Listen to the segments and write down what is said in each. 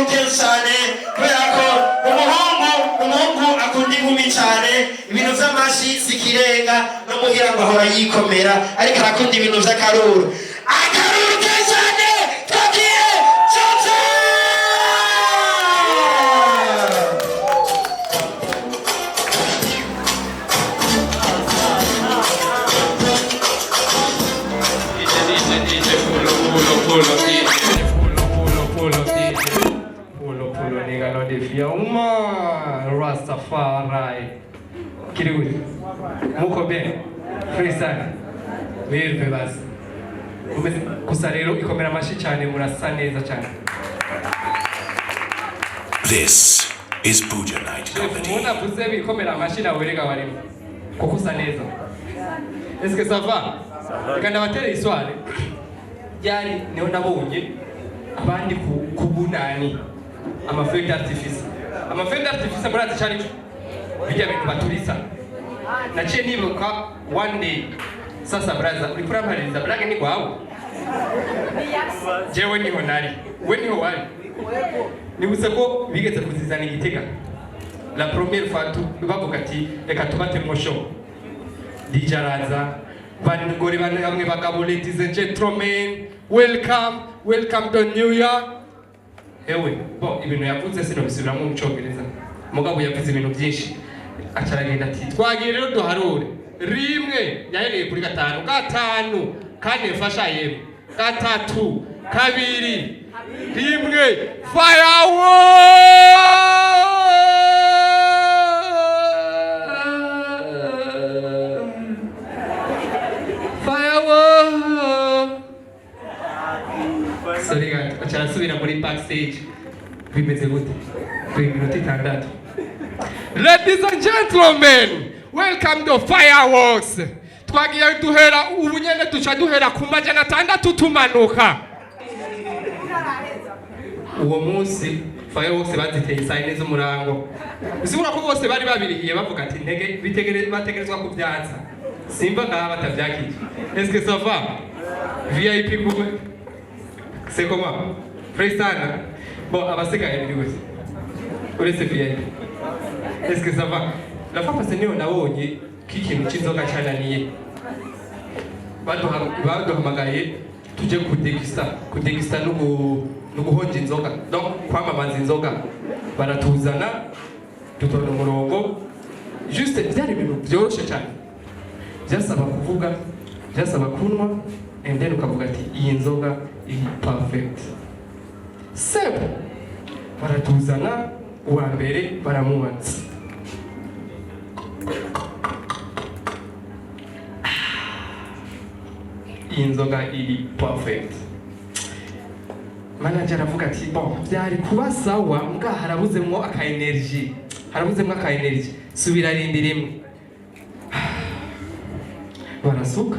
agaruke cyane kubera ko umuhungu akunda inkumi cyane ibintu by'amashi sikirenga no mugira ngo ahora yikomera ariko arakunda ibintu by'akaruru agaruke cyane twagiye cyose Pulo nigga no defia uma Rastafari Kiri muko bien freestyle Ville basi gusa rero ikomera amashi cyane murasa neza cyane. This is Puja Night Comedy. Muna kuze bikomera amashi na werega warimo kuko usa neza. Est-ce que ça va? Kandi abatera isware yari niho nabonye abandi kubunani amafeu d'artifice murazi cyane bijya bintu baturisa naciye nibuka one day sasa braza uri kuramariza blague ni kwawe jewe niho nari we niho wari nibutse ko bigeze kuzizana igitega la première fois bavuga ati reka tubate mu show DJ araza banigore bamwe bagabo ladies and gentlemen welcome to New York. Ewe bo ibintu yavuze sino bisubira mu Cyongereza mugabo yavuze ibintu byinshi acaragenda ati twagiye rero duharure rimwe yahereye kuri gatanu kane mfasha yewe gatatu kabiri rimwe Sorry guys, acarasubira muri backstage bimeze gute minota 6. Ladies and gentlemen, welcome to fireworks. Twagiye duhera ubunyene tuca duhera ku majana 6 tumanuka. Uwo munsi fireworks baziteye sign z'umurango. Usibura ko bose bari babirihiye bavuga ati ntege bategerezwa kubyatsa. Simba ngaba batavyakije. Est-ce que ça va? VIP coupe. C'est comment? Freestyle. Bon, abasigaye biri gute? Uretse VIP. Est-ce que ça va? La fois passée niyo nabonye k'ikintu cy'inzoga cyananiye. Baduhamagaye tuje kudegista no guhonja inzoga. Donc kwamamaza inzoga. Baratuzana dutonda umurongo. Juste byari ibintu byoroshye cyane. Byasaba kuvuga, byasaba kunywa, and then ukavuga ati iyi nzoga iri perfect. Simple. Baratuzana uwa mbere baramubatsa. Iyi nzoga iri perfect. Manager avuga ati bon byari kuba sawa mbwa harabuzemwo aka energy. Subira rindi rimwe. Barasuka.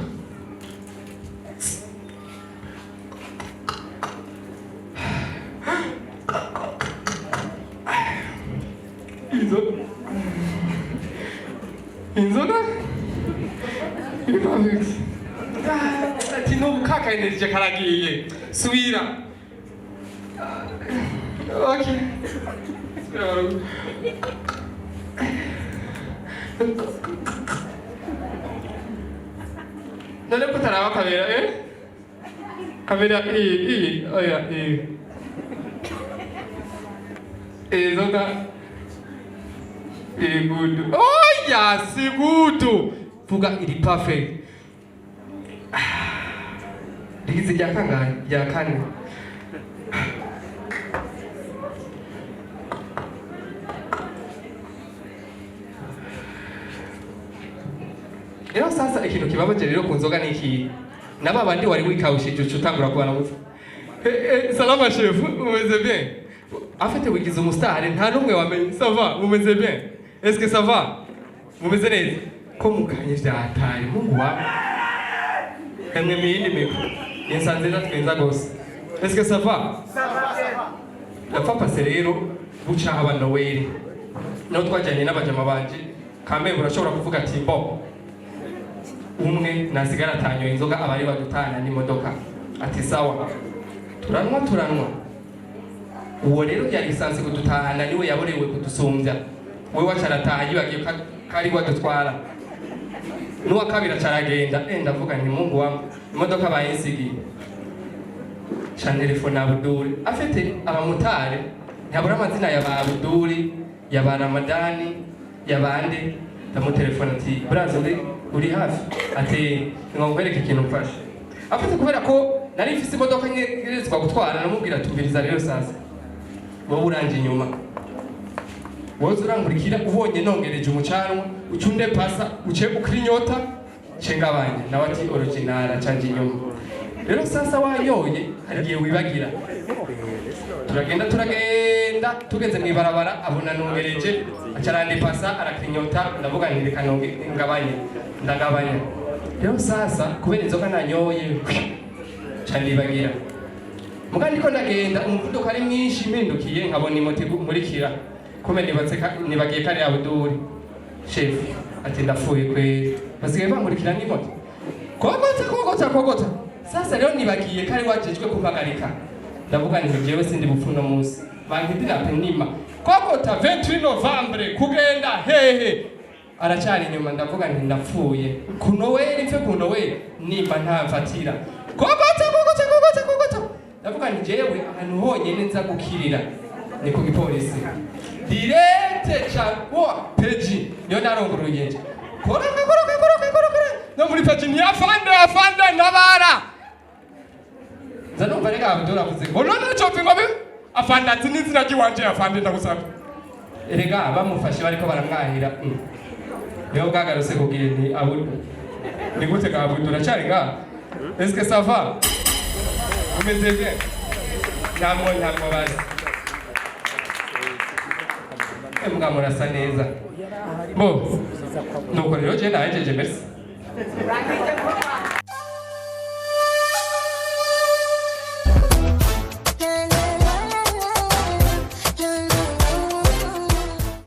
Inzoga? Perfect. Ati no kaka energy karagiye. Subira. Okay. None kutaraba kamera kamera oya Inzoga good. Oh yes, good. Vuga iri perfect. Digize ya kane. Rero sasa ikintu kibabaje rero ku nzoga niki naba bandi wari wikawushije utangura kubana mufu. Salama chef, umeze bien? Afite wigize umustar nta numwe wamenye. Ça va, umeze bien? Est-ce que ça va? Umeze neza? Ko mukanye byatari Mungu wa. Kamwe miyindi miko. Yensanze natwenza gose. Est-ce que ça va? Ça va. La fois passée rero buca aba Noel. No twajanye n'abajama banje. Kamwe burashobora kuvuga ati bo. Umwe nasigara tanyo inzoga abari badutana n'imodoka ati sawa turanwa uwo rero yari lisansi kudutahana niwe yaborewe kudusumbya wewe wacarataha yibagiye kari wadutwara n'uwa kabiri acaragenda ndavuga nti Mungu wangu imodoka bayinsigiye cha telefone Abdul afite abamotari ntabura amazina ya ba Abdul ya ba Ramadani ya bande ndamutelefone ati braza uri hafi ati ngombereka ikintu mfashe afite kubera ko nari mfise imodoka ngerezwa gutwara namubwira tumviriza rero sasa wowe uranje inyuma wowe urangurikira ubonye nongereje umucanwa ucunde pasa uce ukrinyota cengabanye nawe ati original canje inyuma rero sasa wanyoye harigiye wibagira turagenda tugeze mwibarabara abona nongereje acarande pasa arakrinyota ndavuga nti reka ndagabanya rero sasa kubera inzoga nanyoye candibagira mugandi ko ndagenda umuvuduko ari mwinshi mpindukiye nkabona imoti murikira kumbe nibagiye kare Abdul chef ati ndafuye kwe basigaye bangurikira n'imoti kogota sasa rero nibagiye kare wajejwe kumpagarika ndavuga nti jewe sindi bupfuno munsi bankidira penima kogota 28 Novembre kugenda hehe aracari inyuma ndavuga nti ndapfuye kunoweli mfe kunoweli nimba ntamfatira kogota ndavuga nti jewe ahantu honyene nza gukirira ni ku gipolisi direte cha peji niyo narongoruye nje koroka no muri peji ni afande nabara zano barega Abdul avuze ngo none chopi ngobe afande ati nizina kiwanje afande ndagusaba erega bamufashe bariko baramwahira Yo bwagarutse kugira nti Abdul ni gute ka Abdul uracari nga est-ce que ça va umeze bien ntabwo bazi mbwa murasa neza bo nuko rero je nahejeje merci